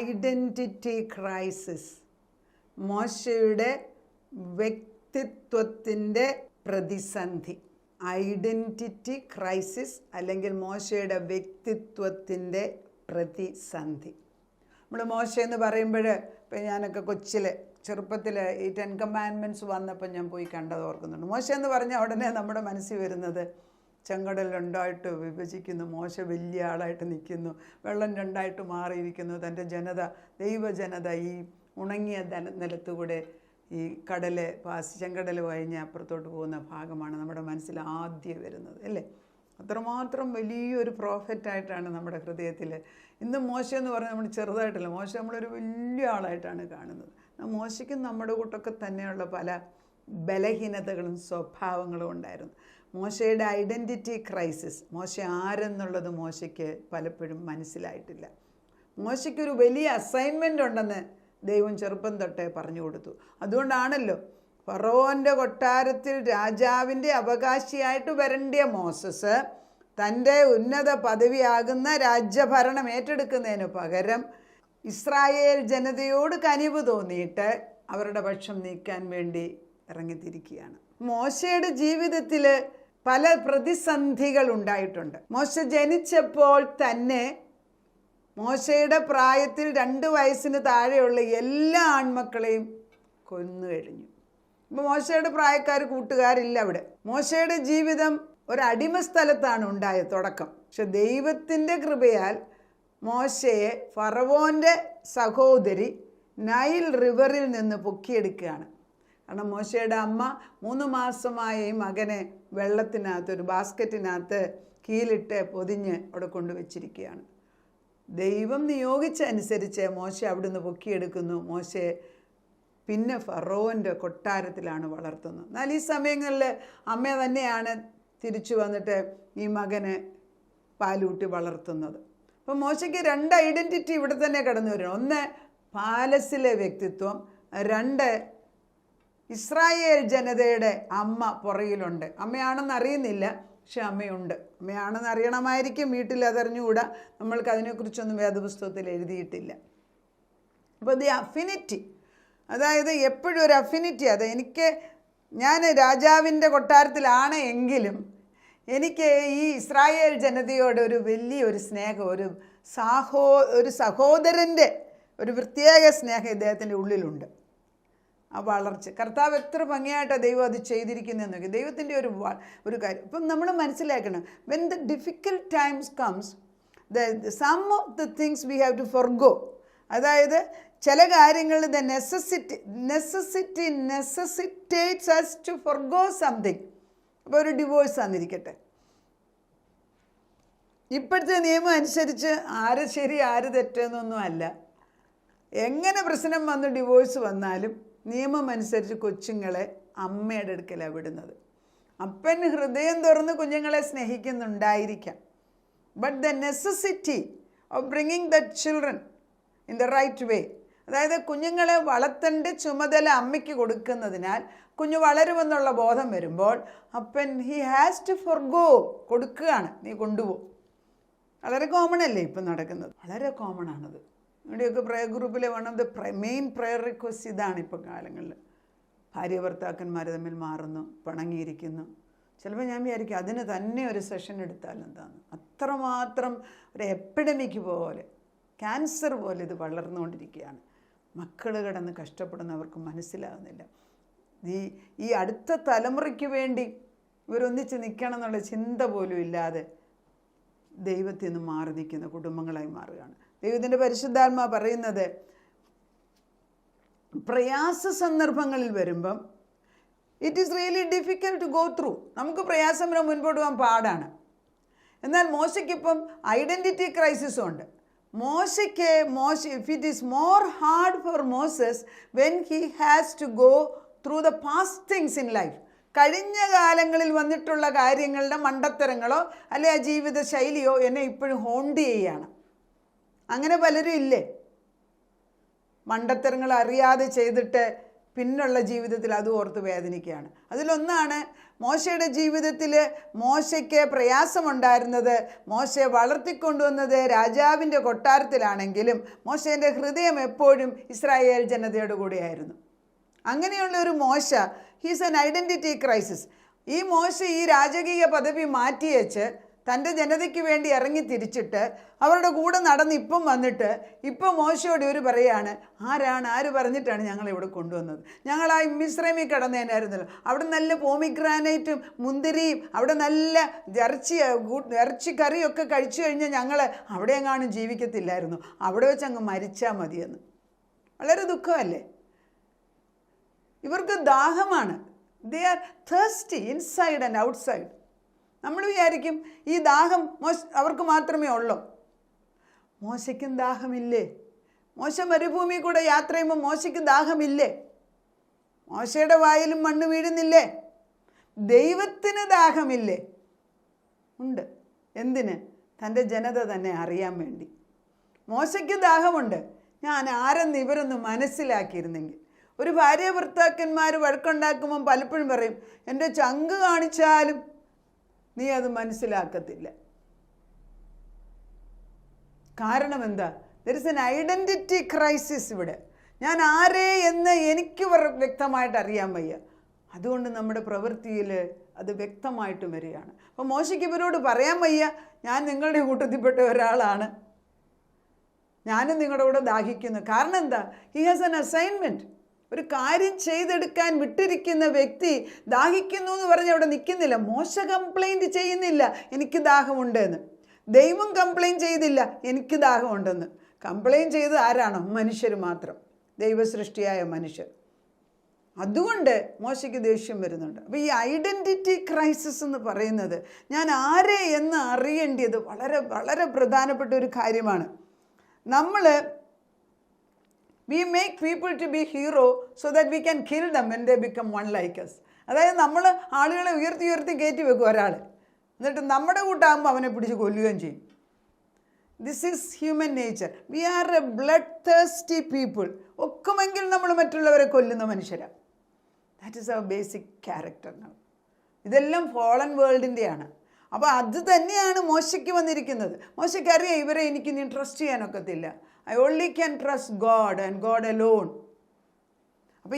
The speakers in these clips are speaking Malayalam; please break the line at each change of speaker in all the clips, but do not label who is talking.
ഐഡൻറ്റിറ്റി ക്രൈസിസ്, മോശയുടെ വ്യക്തിത്വത്തിൻ്റെ പ്രതിസന്ധി. ഐഡൻറ്റിറ്റി ക്രൈസിസ് അല്ലെങ്കിൽ മോശയുടെ വ്യക്തിത്വത്തിൻ്റെ പ്രതിസന്ധി. നമ്മൾ മോശ എന്ന് പറയുമ്പോൾ, ഇപ്പം ഞാനൊക്കെ ചെറുപ്പത്തിൽ ഈ 10 കമാൻഡ്മെൻറ്റ്സ് വന്നപ്പോൾ ഞാൻ പോയി കണ്ടത് ഓർക്കുന്നുണ്ട്. മോശ എന്ന് പറഞ്ഞാൽ ഉടനെ നമ്മുടെ മനസ്സിൽ വരുന്നത് ചെങ്കടൽ രണ്ടായിട്ട് വിഭജിക്കുന്നു, മോശ വലിയ ആളായിട്ട് നിൽക്കുന്നു, വെള്ളം രണ്ടായിട്ട് മാറിയിരിക്കുന്നു, തൻ്റെ ജനത, ദൈവജനത ഈ ഉണങ്ങിയ നിലത്തുകൂടെ ഈ ചെങ്കടൽ കഴിഞ്ഞ് അപ്പുറത്തോട്ട് പോകുന്ന ഭാഗമാണ് നമ്മുടെ മനസ്സിൽ ആദ്യം വരുന്നത്, അല്ലേ? അത്രമാത്രം വലിയൊരു പ്രോഫറ്റായിട്ടാണ് നമ്മുടെ ഹൃദയത്തിൽ. ഇന്ന് മോശ എന്ന് പറഞ്ഞാൽ നമ്മൾ ചെറുതായിട്ടല്ല, മോശ നമ്മളൊരു വലിയ ആളായിട്ടാണ് കാണുന്നത്. മോശയ്ക്കും നമ്മുടെ കൂട്ടൊക്കെ തന്നെയുള്ള പല ബലഹീനതകളും സ്വഭാവങ്ങളും ഉണ്ടായിരുന്നു. മോശയുടെ ഐഡൻറ്റിറ്റി ക്രൈസിസ്, മോശ ആരെന്നുള്ളത് മോശയ്ക്ക് പലപ്പോഴും മനസ്സിലായിട്ടില്ല. മോശയ്ക്കൊരു വലിയ അസൈൻമെൻ്റ് ഉണ്ടെന്ന് ദൈവം ചെറുപ്പം തൊട്ടേ പറഞ്ഞു കൊടുത്തു. അതുകൊണ്ടാണല്ലോ ഫറവോൻ്റെ കൊട്ടാരത്തിൽ രാജാവിൻ്റെ അവകാശിയായിട്ട് വരേണ്ടിയ മോസസ് തൻ്റെ ഉന്നത പദവിയാകുന്ന രാജ്യഭരണം ഏറ്റെടുക്കുന്നതിന് പകരം ഇസ്രായേൽ ജനതയോട് കനിവ് തോന്നിയിട്ട് അവരുടെ പക്ഷം നീക്കാൻ വേണ്ടി ഇറങ്ങിത്തിരിക്കുകയാണ്. മോശയുടെ ജീവിതത്തിൽ പല പ്രതിസന്ധികൾ ഉണ്ടായിട്ടുണ്ട്. മോശ ജനിച്ചപ്പോൾ തന്നെ മോശയുടെ പ്രായത്തിൽ 2 വയസ്സിന് താഴെയുള്ള എല്ലാ ആൺമക്കളെയും കൊന്നു കഴിഞ്ഞു. ഇപ്പോൾ മോശയുടെ പ്രായക്കാർ കൂട്ടുകാരില്ല അവിടെ. മോശയുടെ ജീവിതം ഒരടിമ സ്ഥലത്താണ് ഉണ്ടായ തുടക്കം. പക്ഷെ ദൈവത്തിൻ്റെ കൃപയാൽ മോശയെ ഫറവോൻ്റെ സഹോദരി നൈൽ റിവറിൽ നിന്ന് പൊക്കിയെടുക്കുകയാണ്. കാരണം മോശയുടെ അമ്മ 3 മാസമായ ഈ മകനെ വെള്ളത്തിനകത്ത് ഒരു ബാസ്ക്കറ്റിനകത്ത് കീലിട്ട് പൊതിഞ്ഞ് അവിടെ കൊണ്ടുവച്ചിരിക്കുകയാണ്. ദൈവം നിയോഗിച്ചനുസരിച്ച് മോശ അവിടുന്ന് പൊക്കിയെടുക്കുന്നു. മോശയെ പിന്നെ ഫറവോൻ്റെ കൊട്ടാരത്തിലാണ് വളർത്തുന്നത്. എന്നാൽ ഈ സമയങ്ങളിൽ അമ്മ തന്നെയാണ് തിരിച്ചു വന്നിട്ട് ഈ മകനെ പാലൂട്ടി വളർത്തുന്നത്. അപ്പം മോശയ്ക്ക് 2 ഐഡൻറ്റിറ്റി ഇവിടെ തന്നെ കടന്നു വരണം. 1 പാലസിലെ വ്യക്തിത്വം, 2 ഇസ്രായേൽ ജനതയുടെ അമ്മ പുറകിലുണ്ട്. അമ്മയാണെന്ന് അറിയുന്നില്ല, പക്ഷെ അമ്മയുണ്ട്. അമ്മയാണെന്ന് അറിയണമായിരിക്കും, വീട്ടിൽ അതറിഞ്ഞുകൂടാ. നമ്മൾക്ക് അതിനെക്കുറിച്ചൊന്നും വേദപുസ്തകത്തിൽ എഴുതിയിട്ടില്ല. അപ്പോൾ ദി അഫിനിറ്റി, അതായത് എപ്പോഴും ഒരു അഫിനിറ്റി. അത് ഞാൻ രാജാവിൻ്റെ കൊട്ടാരത്തിലാണ് എങ്കിലും എനിക്ക് ഈ ഇസ്രായേൽ ജനതയോട് ഒരു വലിയൊരു സ്നേഹം, ഒരു സഹോദരൻ്റെ ഒരു പ്രത്യേക സ്നേഹം ഇദ്ദേഹത്തിൻ്റെ ഉള്ളിലുണ്ട്. ആ വളർച്ച കർത്താവ് എത്ര ഭംഗിയായിട്ടാണ് ദൈവം അത് ചെയ്തിരിക്കുന്നതെന്ന് നോക്കി. ദൈവത്തിൻ്റെ ഒരു കാര്യം ഇപ്പം നമ്മൾ മനസ്സിലാക്കണം. When the difficult times comes, some of the things we have to forgo. അതായത് ചില കാര്യങ്ങൾ the necessity necessitates us to forgo something. അപ്പോൾ ഒരു ഡിവോഴ്സ് ആണെന്നിരിക്കട്ടെ, ഇപ്പോഴത്തെ നിയമം അനുസരിച്ച് ആര് ശരി ആര് തെറ്റെന്നൊന്നും അല്ല. എങ്ങനെ പ്രശ്നം വന്ന് ഡിവോഴ്സ് വന്നാലും നിയമം അനുസരിച്ച് കൊച്ചുങ്ങളെ അമ്മയുടെ അടുക്കലാണ് വിടുന്നത്. അപ്പൻ ഹൃദയം തുറന്ന് കുഞ്ഞുങ്ങളെ സ്നേഹിക്കുന്നുണ്ടായിരിക്കാം. But the necessity of bringing the children in the right way, അതായത് കുഞ്ഞുങ്ങളെ വളർത്തേണ്ട ചുമതല അമ്മയ്ക്ക് കൊടുക്കുന്നതിനാൽ കുഞ്ഞ് വളരുമെന്നുള്ള ബോധം വരുമ്പോൾ അപ്പൻ ഹി ഹാസ് ടു ഫോർഗോ, കൊടുക്കുകയാണ്, നീ കൊണ്ടുപോകും. വളരെ കോമൺ അല്ലേ ഇപ്പം നടക്കുന്നത്? വളരെ കോമൺ ആണത്. ഇവിടെയൊക്കെ പ്രയർ ഗ്രൂപ്പിലെ one of the main prayer request ഇതാണ്. ഇപ്പോൾ കാലങ്ങളിൽ ഭാര്യ ഭർത്താക്കന്മാർ തമ്മിൽ മാറുന്നു, പിണങ്ങിയിരിക്കുന്നു. ചിലപ്പോൾ ഞാൻ വിചാരിക്കും അതിന് തന്നെ ഒരു സെഷൻ എടുത്താൽ എന്താണ്. അത്രമാത്രം ഒരു എപ്പിഡമിക് പോലെ, ക്യാൻസർ പോലെ ഇത് വളർന്നുകൊണ്ടിരിക്കുകയാണ്. മക്കൾ കിടന്ന് കഷ്ടപ്പെടുന്നവർക്ക് മനസ്സിലാകുന്നില്ല. ഈ അടുത്ത തലമുറയ്ക്ക് വേണ്ടി ഇവരൊന്നിച്ച് നിൽക്കണം എന്നുള്ള ചിന്ത പോലും ഇല്ലാതെ ദൈവത്തിൽ നിന്ന് മാറി നിൽക്കുന്ന കുടുംബങ്ങളായി മാറുകയാണ്. ദൈവത്തിൻ്റെ പരിശുദ്ധാത്മാ പറയുന്നത് പ്രയാസ സന്ദർഭങ്ങളിൽ വരുമ്പം it is really difficult to go through. നമുക്ക് പ്രയാസം മുൻപോട്ട് പോകാൻ പാടാണ്. എന്നാൽ മോശയ്ക്കിപ്പം ഐഡൻറ്റിറ്റി ക്രൈസിസും ഉണ്ട്. If it is more hard for Moses when he has to go through the past things in life. കഴിഞ്ഞ കാലങ്ങളിൽ വന്നിട്ടുള്ള കാര്യങ്ങളുടെ മണ്ടത്തരങ്ങളോ അല്ലെ ആ ജീവിത ശൈലിയോ എന്നെ ഇപ്പോഴും ഹോണ്ട് ചെയ്യുകയാണ്. അങ്ങനെ പലരും ഇല്ലേ? മണ്ടത്തരങ്ങൾ അറിയാതെ ചെയ്തിട്ട് പിന്നുള്ള ജീവിതത്തിൽ അത് ഓർത്ത് വേദനിക്കുകയാണ്. അതിലൊന്നാണ് മോശയുടെ ജീവിതത്തിൽ മോശയ്ക്ക് പ്രയാസമുണ്ടായിരുന്നത്. മോശയെ വളർത്തിക്കൊണ്ടുവന്നത് രാജാവിൻ്റെ കൊട്ടാരത്തിലാണെങ്കിലും മോശേൻ്റെ ഹൃദയം എപ്പോഴും ഇസ്രായേൽ ജനതയുടെ കൂടെയായിരുന്നു. അങ്ങനെയുള്ള ഒരു മോശ, ഹീസ് ആൻ ഐഡൻറ്റിറ്റി ക്രൈസിസ്. ഈ മോശ ഈ രാജകീയ പദവി മാറ്റിവെച്ച് തൻ്റെ ജനതയ്ക്ക് വേണ്ടി ഇറങ്ങി തിരിച്ചിട്ട് അവരുടെ കൂടെ നടന്ന് ഇപ്പം വന്നിട്ട് ഇപ്പം മോശയോട് ഇവർ പറയുകയാണ്, ആര് പറഞ്ഞിട്ടാണ് ഞങ്ങളിവിടെ കൊണ്ടുവന്നത്? ഞങ്ങൾ ആ മിസ്രൈമിൽ കിടന്നേനായിരുന്നല്ലോ, അവിടെ നല്ല പോമിഗ്രാനൈറ്റും മുന്തിരിയും അവിടെ നല്ല ഇറച്ചി കറിയൊക്കെ കഴിച്ചു കഴിഞ്ഞാൽ ഞങ്ങൾ അവിടെ എങ്ങാനും ജീവിക്കത്തില്ലായിരുന്നു, അവിടെ വെച്ച് അങ്ങ് മരിച്ചാൽ മതിയെന്ന്. വളരെ ദുഃഖമല്ലേ? ഇവർക്ക് ദാഹമാണ്. They are thirsty inside and outside. നമ്മൾ വിചാരിക്കും ഈ ദാഹം അവർക്ക് മാത്രമേ ഉള്ളൂ. മോശയ്ക്കും ദാഹമില്ലേ? മോശ മരുഭൂമി കൂടെ യാത്ര ചെയ്യുമ്പോൾ മോശയ്ക്ക് ദാഹമില്ലേ? മോശയുടെ വായിലും മണ്ണ് വീഴുന്നില്ലേ? ദൈവത്തിന് ദാഹമില്ലേ? ഉണ്ട്. എന്തിന്? തൻ്റെ ജനത തന്നെ അറിയാൻ വേണ്ടി. മോശയ്ക്ക് ദാഹമുണ്ട്. ഞാൻ ആരെന്ന് ഇവരൊന്ന് മനസ്സിലാക്കിയിരുന്നെങ്കിൽ. ഒരു ഭാര്യ ഭർത്താക്കന്മാർ വഴക്കുണ്ടാക്കുമ്പം പലപ്പോഴും പറയും, എൻ്റെ ചങ്ക് കാണിച്ചാലും നീ അത് മനസ്സിലാക്കത്തില്ല. കാരണം എന്താ? There is an identity crisis ഇവിടെ. ഞാൻ ആരേ എന്ന് എനിക്ക് വ്യക്തമായിട്ട് അറിയാൻ വയ്യ. അതുകൊണ്ട് നമ്മുടെ പ്രവൃത്തിയിൽ അത് വ്യക്തമായിട്ട് വരികയാണ്. അപ്പോൾ മോശയ്ക്ക് ഇവരോട് പറയാൻ വയ്യ, ഞാൻ നിങ്ങളുടെ കൂട്ടത്തിൽപ്പെട്ട ഒരാളാണ്, ഞാനും നിങ്ങളുടെ കൂടെ ദാഹിക്കുന്നു. കാരണം എന്താ? He has N assignment. ഒരു കാര്യം ചെയ്തെടുക്കാൻ വിട്ടിരിക്കുന്ന വ്യക്തി ദാഹിക്കുന്നു എന്ന് പറഞ്ഞ് അവിടെ നിൽക്കുന്നില്ല. മോശ കംപ്ലൈൻറ്റ് ചെയ്യുന്നില്ല എനിക്ക് ദാഹമുണ്ട് എന്ന്. ദൈവം കംപ്ലൈൻറ്റ് ചെയ്തില്ല എനിക്ക് ദാഹമുണ്ടെന്ന്. കംപ്ലൈൻറ്റ് ചെയ്തത് ആരാണോ? മനുഷ്യർ മാത്രം, ദൈവസൃഷ്ടിയായ മനുഷ്യർ. അതുകൊണ്ട് മോശയ്ക്ക് ദേഷ്യം വരുന്നുണ്ട്. അപ്പോൾ ഈ ഐഡൻറ്റിറ്റി ക്രൈസിസ് എന്ന് പറയുന്നത് ഞാൻ ആരെ എന്ന് അറിയേണ്ടത് വളരെ വളരെ പ്രധാനപ്പെട്ട ഒരു കാര്യമാണ്. we make people to be hero so that we can kill them when they become one like us. അതായത് നമ്മൾ ആളുകളെ ഉയർത്തി കയറ്റി വെക്കും ഒരാൾ, എന്നിട്ട് നമ്മുടെ കൂട്ടാകുമ്പോൾ അവനെ പിടിച്ച് കൊല്ലുകയും ചെയ്യും. This is human nature. We are a blood thirsty people. ഒക്കുമെങ്കിൽ നമ്മൾ മറ്റുള്ളവരെ കൊല്ലുന്ന മനുഷ്യരാണ്. That is our basic character. ഇതെല്ലാം ഫോളൻ വേൾഡിൻ്റെയാണ്. അപ്പോൾ അത് തന്നെയാണ് മോശയ്ക്ക് വന്നിരിക്കുന്നത്. മോശയ്ക്ക് അറിയാം ഇവരെ എനിക്ക് ഇനി trust ചെയ്യാനൊക്കത്തില്ല. I only can trust God and God alone. അപ്പോൾ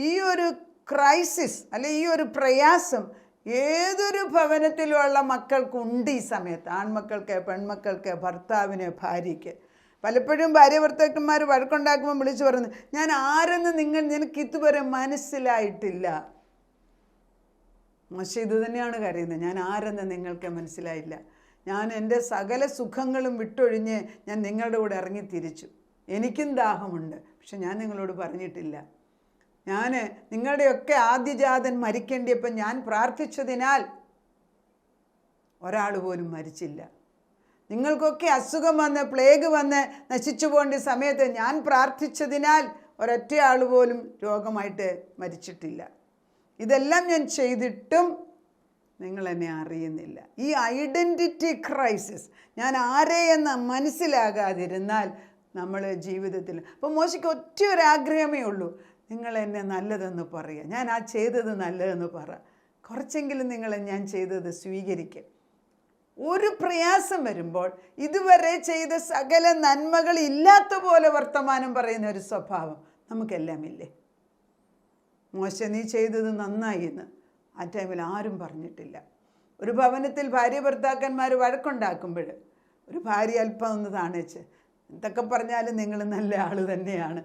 ഈ ഒരു ക്രൈസിസ് അല്ലെ ഈ ഒരു പ്രയാസം ഏതൊരു ഭവനത്തിലുള്ള മക്കൾക്കുണ്ട് ഈ സമയത്ത്. ആൺമക്കൾക്ക്, പെൺമക്കൾക്ക്, ഭർത്താവിന്, ഭാര്യയ്ക്ക്. പലപ്പോഴും ഭാര്യ ഭർത്താക്കന്മാർ വഴക്കുണ്ടാക്കുമ്പോൾ വിളിച്ചു പറയുന്നത്, ഞാൻ ആരെന്ന് നിനക്ക് ഇതുവരെ മനസ്സിലായിട്ടില്ല. മോശ ഇത് തന്നെയാണ് കരയുന്നത്, ഞാൻ ആരെന്ന് നിങ്ങൾക്ക് മനസ്സിലായില്ല. ഞാൻ എൻ്റെ സകല സുഖങ്ങളും വിട്ടൊഴിഞ്ഞ് ഞാൻ നിങ്ങളുടെ കൂടെ ഇറങ്ങി തിരിച്ചു. എനിക്കും ദാഹമുണ്ട്, പക്ഷെ ഞാൻ നിങ്ങളോട് പറഞ്ഞിട്ടില്ല. ഞാൻ നിങ്ങളുടെയൊക്കെ ആദ്യജാതൻ മരിക്കേണ്ടിയപ്പോൾ ഞാൻ പ്രാർത്ഥിച്ചതിനാൽ ഒരാൾ പോലും മരിച്ചില്ല. നിങ്ങൾക്കൊക്കെ അസുഖം വന്ന് പ്ലേഗ് വന്ന് നശിച്ചു പോകേണ്ട സമയത്ത് ഞാൻ പ്രാർത്ഥിച്ചതിനാൽ ഒരൊറ്റ ആൾ പോലും രോഗമായിട്ട് മരിച്ചിട്ടില്ല. ഇതെല്ലാം ഞാൻ ചെയ്തിട്ടും നിങ്ങൾ എന്നെ അറിയുന്നില്ല. ഈ ഐഡൻറ്റിറ്റി ക്രൈസിസ്, ഞാൻ ആരെ എന്ന് മനസ്സിലാകാതിരുന്നാൽ നമ്മൾ ജീവിതത്തിൽ. അപ്പോൾ മോശയ്ക്ക് ഒറ്റ ഒരു ആഗ്രഹമേ ഉള്ളൂ, നിങ്ങൾ എന്നെ നല്ലതെന്ന് പറയുക, ഞാൻ ആ ചെയ്തത് നല്ലതെന്ന് പറ, കുറച്ചെങ്കിലും നിങ്ങൾ ഞാൻ ചെയ്തത് സ്വീകരിക്കുക. ഒരു പ്രയാസം വരുമ്പോൾ ഇതുവരെ ചെയ്ത സകല നന്മകൾ ഇല്ലാത്ത പോലെ വർത്തമാനം പറയുന്ന ഒരു സ്വഭാവം നമുക്കെല്ലാം ഇല്ലേ? മോശ നീ ചെയ്തത് നന്നായി എന്ന് ആ ടൈമിൽ ആരും പറഞ്ഞിട്ടില്ല. ഒരു ഭവനത്തിൽ ഭാര്യ ഭർത്താക്കന്മാർ വഴക്കുണ്ടാക്കുമ്പോൾ ഒരു ഭാര്യ അല്പം ഒന്ന് താണേച്ച്, എന്തൊക്കെ പറഞ്ഞാലും നിങ്ങൾ നല്ല ആൾ തന്നെയാണ്,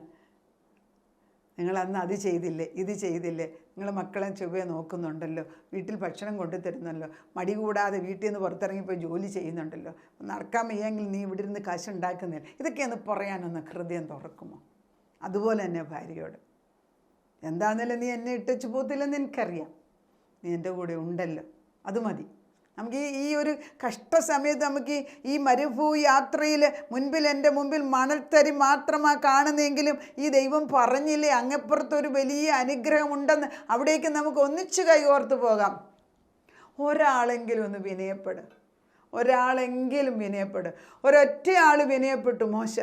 നിങ്ങൾ അന്ന് അത് ചെയ്തില്ലേ, ഇത് ചെയ്തില്ലേ, നിങ്ങൾ മക്കളെ ചൊവ്വയെ നോക്കുന്നുണ്ടല്ലോ, വീട്ടിൽ ഭക്ഷണം കൊണ്ടു തരുന്നല്ലോ, മടി കൂടാതെ വീട്ടിൽ നിന്ന് പുറത്തിറങ്ങിപ്പോയി ജോലി ചെയ്യുന്നുണ്ടല്ലോ, നടക്കാൻ വയ്യെങ്കിൽ നീ ഇവിടെ ഇരുന്ന് കാശുണ്ടാക്കുന്നില്ല, ഇതൊക്കെയൊന്ന് പറയാനൊന്ന് ഹൃദയം തുറക്കുമോ? അതുപോലെ തന്നെ ഭാര്യയോട്, എന്താണെന്നല്ല നീ എന്നെ ഇട്ടച്ചു പോകത്തില്ലെന്ന് എനിക്കറിയാം, നീ എൻ്റെ കൂടെ ഉണ്ടല്ലോ, അത് മതി. നമുക്ക് ഈ ഒരു കഷ്ടസമയത്ത് നമുക്ക് ഈ മരുഭൂ യാത്രയിൽ എൻ്റെ മുമ്പിൽ മണൽത്തരി മാത്രമാണ് കാണുന്നതെങ്കിലും ഈ ദൈവം പറഞ്ഞില്ലേ അങ്ങപ്പുറത്തൊരു വലിയ അനുഗ്രഹമുണ്ടെന്ന്, അവിടേക്ക് നമുക്ക് ഒന്നിച്ച് കൈകോർത്ത് പോകാം. ഒരാളെങ്കിലും ഒന്ന് വിനയപ്പെടും, ഒരാളെങ്കിലും വിനയപ്പെടും. ഒരൊറ്റ ആൾ വിനയപ്പെട്ടു മോശ.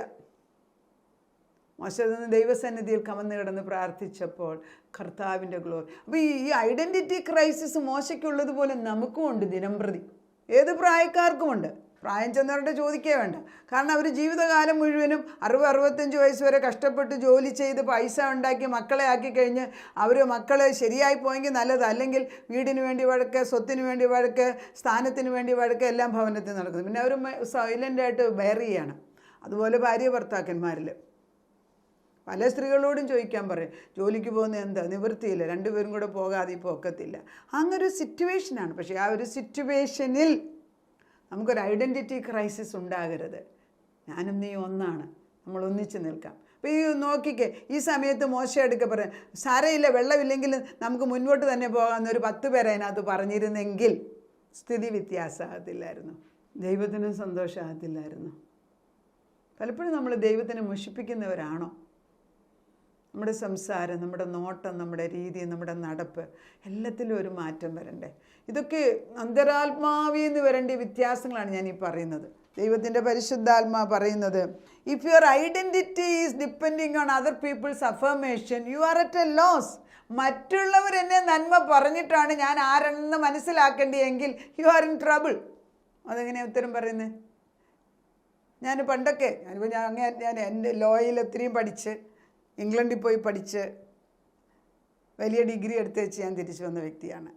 മോശെ നിന്ന് ദൈവസന്നിധിയിൽ കമന്ന് കിടന്ന് പ്രാർത്ഥിച്ചപ്പോൾ കർത്താവിൻ്റെ ഗ്ലോറി. അപ്പോൾ ഈ ഐഡൻറ്റിറ്റി ക്രൈസിസ് മോശയ്ക്കുള്ളതുപോലെ നമുക്കും ഉണ്ട് ദിനം പ്രതി. ഏത് പ്രായക്കാർക്കുമുണ്ട്. പ്രായം ചെന്നവരുടെ ചോദിക്കേ വേണ്ട. കാരണം അവർ ജീവിതകാലം മുഴുവനും 60-65 വയസ്സ് വരെ കഷ്ടപ്പെട്ട് ജോലി ചെയ്ത് പൈസ ഉണ്ടാക്കി മക്കളെ ആക്കി കഴിഞ്ഞ് മക്കൾ ശരിയായി പോയെങ്കിൽ നല്ലത്, അല്ലെങ്കിൽ വീടിന് വേണ്ടി വഴക്ക്, സ്വത്തിന് വേണ്ടി വഴക്ക്, സ്ഥാനത്തിന് വേണ്ടി വഴക്ക്, എല്ലാം ഭവനത്തിൽ നടക്കുന്നു. പിന്നെ അവർ സൈലൻ്റായിട്ട് ബെയർ ചെയ്യാണ്. അതുപോലെ ഭാര്യ ഭർത്താക്കന്മാരിൽ പല സ്ത്രീകളോടും ചോദിക്കാൻ പറയും, ജോലിക്ക് പോകുന്ന എന്താ നിവൃത്തിയില്ല, രണ്ടുപേരും കൂടെ പോകാതെ ഇപ്പോൾ ഒക്കത്തില്ല. അങ്ങനൊരു സിറ്റുവേഷനാണ്. പക്ഷേ ആ ഒരു സിറ്റുവേഷനിൽ നമുക്കൊരു ഐഡൻറ്റിറ്റി ക്രൈസിസ് ഉണ്ടാകരുത്. ഞാനും നീ ഒന്നാണ്, നമ്മൾ ഒന്നിച്ച് നിൽക്കാം. അപ്പോൾ ഈ നോക്കിക്കേ, ഈ സമയത്ത് മോശ എടുക്കുക പറയാം, സാരമില്ല, വെള്ളമില്ലെങ്കിൽ നമുക്ക് മുൻപോട്ട് തന്നെ പോകാമെന്നൊരു 10 പേരെ അതിനകത്ത് പറഞ്ഞിരുന്നെങ്കിൽ സ്ഥിതി വ്യത്യാസമാകത്തില്ലായിരുന്നു, ദൈവത്തിനും സന്തോഷമാകത്തില്ലായിരുന്നു. പലപ്പോഴും നമ്മൾ ദൈവത്തിനെ മുഷിപ്പിക്കുന്നവരാണോ? നമ്മുടെ സംസാരം, നമ്മുടെ നോട്ടം, നമ്മുടെ രീതി, നമ്മുടെ നടപ്പ്, എല്ലാത്തിലും ഒരു മാറ്റം വരണ്ടേ? ഇതൊക്കെ അന്തരാത്മാവിൽ നിന്ന് വരേണ്ട വ്യത്യാസങ്ങളാണ് ഞാൻ ഈ പറയുന്നത്. ദൈവത്തിൻ്റെ പരിശുദ്ധാത്മാ പറയുന്നത്, if your identity is depending on other people's affirmation you are at a loss. മറ്റുള്ളവർ എന്നെ നന്മ പറഞ്ഞിട്ടാണ് ഞാൻ ആരെന്ന് മനസ്സിലാക്കേണ്ടിയെങ്കിൽ യു ആർ ഇൻ ട്രബിൾ. അതെങ്ങനെയാണ് ഉത്തരം പറയുന്നത്? ഞാൻ പണ്ടൊക്കെ ഞാൻ എൻ്റെ ലോയിൽ ഒത്തിരിയും പഠിച്ച് ഇംഗ്ലണ്ടിൽ പോയി പഠിച്ച് വലിയ ഡിഗ്രി എടുത്ത് വെച്ച് ഞാൻ തിരിച്ചു വന്ന വ്യക്തിയാണ്.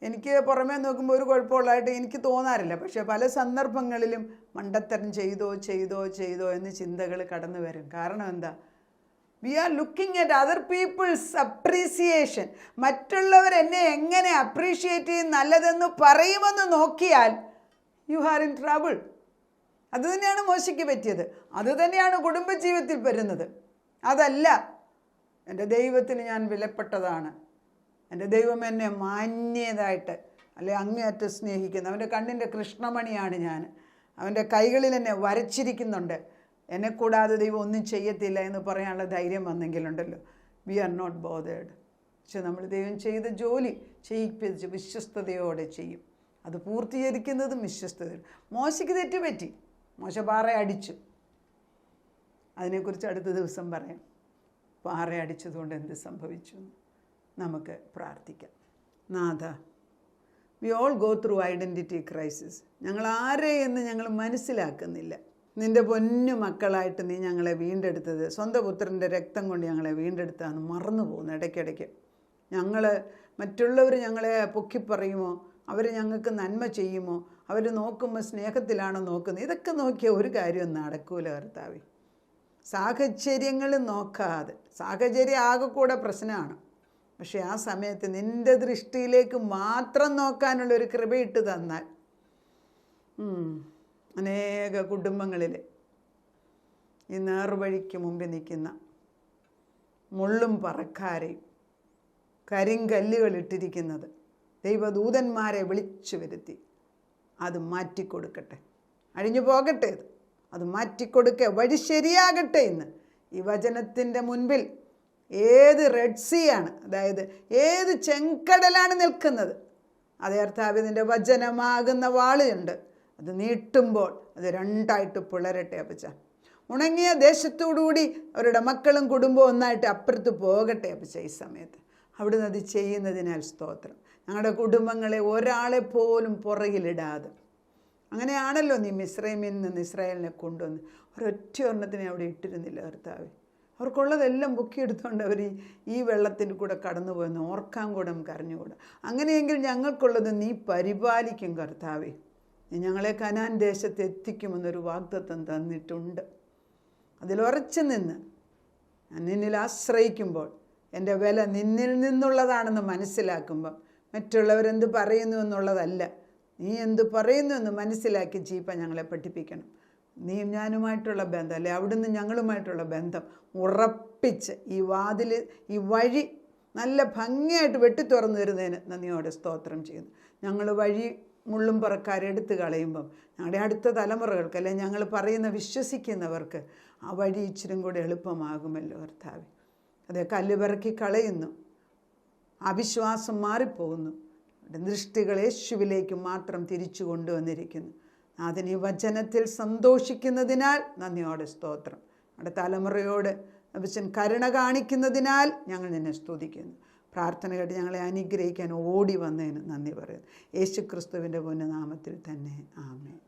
എനിക്ക് പുറമേ നോക്കുമ്പോൾ ഒരു കുഴപ്പമുള്ളതായിട്ട് എനിക്ക് തോന്നാറില്ല. പക്ഷേ പല സന്ദർഭങ്ങളിലും മണ്ടത്തരം ചെയ്തോ എന്ന് ചിന്തകൾ കടന്നു വരും. കാരണം എന്താ? We are looking at other people's appreciation. മറ്റുള്ളവർ എന്നെ എങ്ങനെ അപ്രീഷിയേറ്റ് ചെയ്യും, നല്ലതെന്ന് പറയുമെന്ന് നോക്കിയാൽ യു ആർ ഇൻ ട്രബിൾ. അതുതന്നെയാണ് മോശയ്ക്ക് പറ്റിയത്. അതുതന്നെയാണ് കുടുംബജീവിതത്തിൽ വരുന്നത്. അതല്ല, എൻ്റെ ദൈവത്തിന് ഞാൻ വിലപ്പെട്ടതാണ്, എൻ്റെ ദൈവം എന്നെ മാന്യതായിട്ട് അല്ലെ അങ്ങേയറ്റം സ്നേഹിക്കുന്നു, അവൻ്റെ കണ്ണിൻ്റെ കൃഷ്ണമണിയാണ് ഞാൻ, അവൻ്റെ കൈകളിൽ എന്നെ വരച്ചിരിക്കുന്നുണ്ട്, എന്നെ കൂടാതെ ദൈവം ഒന്നും ചെയ്യത്തില്ല എന്ന് പറയാനുള്ള ധൈര്യം വന്നെങ്കിലുണ്ടല്ലോ, വി ആർ നോട്ട് ബോതേഡ്. പക്ഷെ നമ്മൾ ദൈവം ചെയ്ത ജോലി ചെയ്യിപ്പിച്ച് വിശ്വസ്തയോടെ ചെയ്യും. അത് പൂർത്തീകരിക്കുന്നതും വിശ്വസ്തതയും. മോശയ്ക്ക് തെറ്റുപറ്റി, മോശ പാറ അടിച്ചു. അതിനെക്കുറിച്ച് അടുത്ത ദിവസം പറയാം. പാറ അടിച്ചതുകൊണ്ട് എന്ത് സംഭവിച്ചു നമുക്ക് പ്രാർത്ഥിക്കാം. നാഥ, we all go through identity crisis. ഞങ്ങൾ ആരെയെന്ന് ഞങ്ങൾ മനസ്സിലാക്കുന്നില്ല. നിൻ്റെ പൊന്നു മക്കളായിട്ട് നീ ഞങ്ങളെ വീണ്ടെടുത്തത് സ്വന്തം പുത്രൻ്റെ രക്തം കൊണ്ട് ഞങ്ങളെ വീണ്ടെടുത്താന്ന് മറന്നു പോകുന്നു ഇടയ്ക്കിടയ്ക്ക്. മറ്റുള്ളവർ ഞങ്ങളെ പൊക്കിപ്പറയുമോ, അവർ ഞങ്ങൾക്ക് നന്മ ചെയ്യുമോ, അവർ നോക്കുമ്പോൾ സ്നേഹത്തിലാണോ നോക്കുന്നത്? ഇതൊക്കെ നോക്കിയാൽ ഒരു കാര്യം നടക്കൂല കർത്താവേ. സാഹചര്യങ്ങൾ നോക്കാതെ, സാഹചര്യം ആകെ കൂടെ പ്രശ്നമാണ്, പക്ഷേ ആ സമയത്ത് നിൻ്റെ ദൃഷ്ടിയിലേക്ക് മാത്രം നോക്കാനുള്ളൊരു കൃപയിട്ട് തന്നാൽ അനേക കുടുംബങ്ങളിൽ ഈ നേർവഴിക്ക് മുമ്പിൽ നിൽക്കുന്ന മുള്ളും പറക്കാരെയും കരിങ്കല്ലുകളിട്ടിരിക്കുന്നത് ദൈവദൂതന്മാരെ വിളിച്ചു വരുത്തി അത് മാറ്റിക്കൊടുക്കട്ടെ. അഴിഞ്ഞു പോകട്ടെ, അത് മാറ്റിക്കൊടുക്കുക, വഴി ശരിയാകട്ടെ. ഇന്ന് ഈ വചനത്തിൻ്റെ മുൻപിൽ ഏത് റെഡ് സീ ആണ്, അതായത് ഏത് ചെങ്കടലാണ് നിൽക്കുന്നത്, അതേ കർത്താവിൻ്റെ വചനമാകുന്ന വാളുണ്ട്, അത് നീട്ടുമ്പോൾ അത് രണ്ടായിട്ട് പിളരട്ടെ അപ്പച്ച. ഉണങ്ങിയ ദേശത്തോടുകൂടി അവരുടെ മക്കളും കുടുംബവും ഒന്നായിട്ട് അപ്പുറത്ത് പോകട്ടെ അപ്പച്ച. ഈ സമയത്ത് അവിടുന്ന് അത് ചെയ്യുന്നതിനാൽ സ്തോത്രം. ഞങ്ങളുടെ കുടുംബങ്ങളെ ഒരാളെ പോലും പുറകിലിടാതെ, അങ്ങനെയാണല്ലോ നീ മിസ്രൈമിൽ നിന്ന് ഇസ്രായേലിനെ കൊണ്ടുവന്ന് ഒരൊറ്റ ഒരെണ്ണത്തിനെ അവിടെ ഇട്ടിരുന്നില്ല കർത്താവേ. അവർക്കുള്ളതെല്ലാം പൊക്കിയെടുത്തുകൊണ്ട് അവർ ഈ വെള്ളത്തിൽ കൂടെ കടന്നു പോയെന്ന് ഓർക്കാൻ കൂടെ നമുക്ക് അറിഞ്ഞുകൂടാ. അങ്ങനെയെങ്കിൽ ഞങ്ങൾക്കുള്ളത് നീ പരിപാലിക്കും കർത്താവേ. നീ ഞങ്ങളെ കനാൻ ദേശത്ത് എത്തിക്കുമെന്നൊരു വാഗ്ദത്തം തന്നിട്ടുണ്ട്. അതിലുറച്ചു നിന്ന് ഞാൻ നിന്നിൽ ആശ്രയിക്കുമ്പോൾ എൻ്റെ വില നിന്നിൽ നിന്നുള്ളതാണെന്ന് മനസ്സിലാക്കുമ്പോൾ മറ്റുള്ളവരെന്ത് പറയുന്നു എന്നുള്ളതല്ല, നീ എന്ത് പറയുന്നു എന്ന് മനസ്സിലാക്കി ജീപ്പ ഞങ്ങളെ പഠിപ്പിക്കണം. നീയും ഞാനുമായിട്ടുള്ള ബന്ധം, അല്ലെ അവിടുന്ന് ഞങ്ങളുമായിട്ടുള്ള ബന്ധം ഉറപ്പിച്ച് ഈ വഴി നല്ല ഭംഗിയായിട്ട് വെട്ടിത്തുറന്നു തരുന്നതിന് നന്ദിയോടെ സ്തോത്രം ചെയ്യുന്നു. ഞങ്ങൾ വഴി മുള്ളും പറക്കാരെടുത്ത് കളയുമ്പം ഞങ്ങളുടെ അടുത്ത തലമുറകൾക്ക്, അല്ലെ ഞങ്ങൾ പറയുന്ന വിശ്വസിക്കുന്നവർക്ക് ആ വഴി ഇച്ചിരും കൂടെ എളുപ്പമാകുമല്ലോ കർത്താവേ. അതേ കല്ല് പിറക്കി കളയുന്നു, അവിശ്വാസം മാറിപ്പോകുന്നു, ദൃഷ്ടികൾ യേശുവിലേക്ക് മാത്രം തിരിച്ചു കൊണ്ടുവന്നിരിക്കുന്നു. അതിന് ഈ വചനത്തിൽ സന്തോഷിക്കുന്നതിനാൽ നന്ദിയോടെ സ്തോത്രം. നമ്മുടെ തലമുറയോട് അപ്പച്ചൻ കരുണ കാണിക്കുന്നതിനാൽ ഞങ്ങൾ നിന്നെ സ്തുതിക്കുന്നു. പ്രാർത്ഥന കേട്ട് ഞങ്ങളെ അനുഗ്രഹിക്കാൻ ഓടി വന്നതിന് നന്ദി പറയുന്നു. യേശു ക്രിസ്തുവിൻ്റെ പുണ്യനാമത്തിൽ തന്നെ ആമേൻ.